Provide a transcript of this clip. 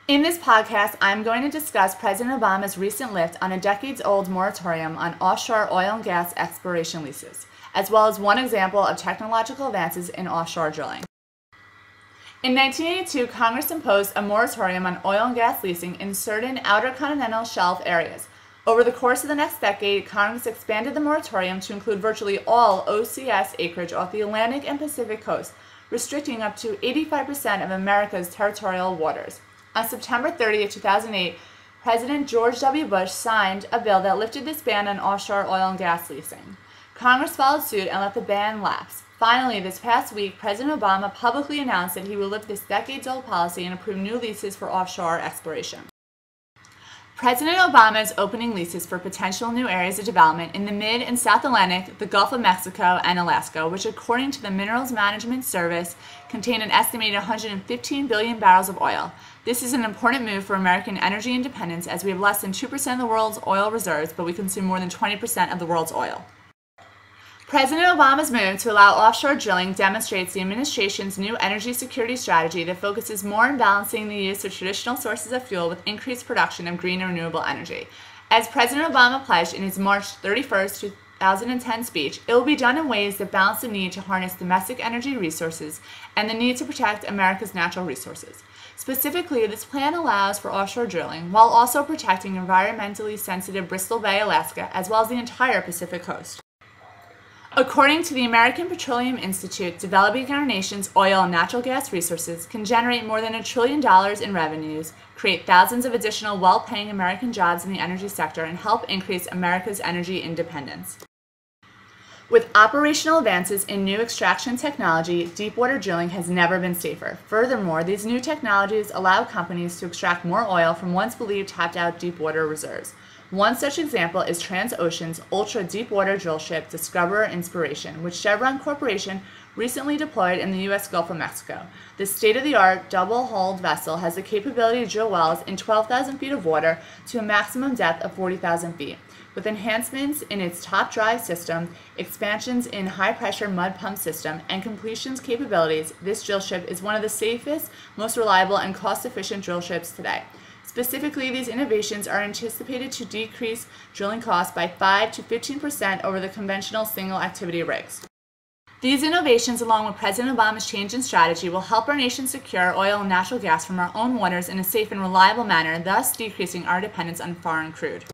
In this podcast, I'm going to discuss President Obama's recent lift on a decades-old moratorium on offshore oil and gas exploration leases, as well as one example of technological advances in offshore drilling. In 1982, Congress imposed a moratorium on oil and gas leasing in certain outer continental shelf areas. Over the course of the next decade, Congress expanded the moratorium to include virtually all OCS acreage off the Atlantic and Pacific coast, restricting up to 85% of America's territorial waters. On September 30, 2008, President George W. Bush signed a bill that lifted this ban on offshore oil and gas leasing. Congress followed suit and let the ban lapse. Finally, this past week, President Obama publicly announced that he would lift this decades-old policy and approve new leases for offshore exploration. President Obama is opening leases for potential new areas of development in the Mid- and South Atlantic, the Gulf of Mexico, and Alaska, which, according to the Minerals Management Service, contain an estimated 115 billion barrels of oil. This is an important move for American energy independence, as we have less than 2% of the world's oil reserves, but we consume more than 20% of the world's oil. President Obama's move to allow offshore drilling demonstrates the administration's new energy security strategy that focuses more on balancing the use of traditional sources of fuel with increased production of green and renewable energy. As President Obama pledged in his March 31, 2010 speech, it will be done in ways that balance the need to harness domestic energy resources and the need to protect America's natural resources. Specifically, this plan allows for offshore drilling while also protecting environmentally sensitive Bristol Bay, Alaska, as well as the entire Pacific coast. According to the American Petroleum Institute, developing our nation's oil and natural gas resources can generate more than $1 trillion in revenues, create thousands of additional well-paying American jobs in the energy sector, and help increase America's energy independence. With operational advances in new extraction technology, deepwater drilling has never been safer. Furthermore, these new technologies allow companies to extract more oil from once believed tapped-out deepwater reserves. One such example is Transocean's ultra-deepwater drillship Discoverer Inspiration, which Chevron Corporation recently deployed in the U.S. Gulf of Mexico. This state-of-the-art, double-hulled vessel has the capability to drill wells in 12,000 feet of water to a maximum depth of 40,000 feet. With enhancements in its top drive system, expansions in high-pressure mud pump system, and completions capabilities, this drillship is one of the safest, most reliable, and cost-efficient drillships today. Specifically, these innovations are anticipated to decrease drilling costs by 5 to 15% over the conventional single-activity rigs. These innovations, along with President Obama's change in strategy, will help our nation secure oil and natural gas from our own waters in a safe and reliable manner, thus decreasing our dependence on foreign crude.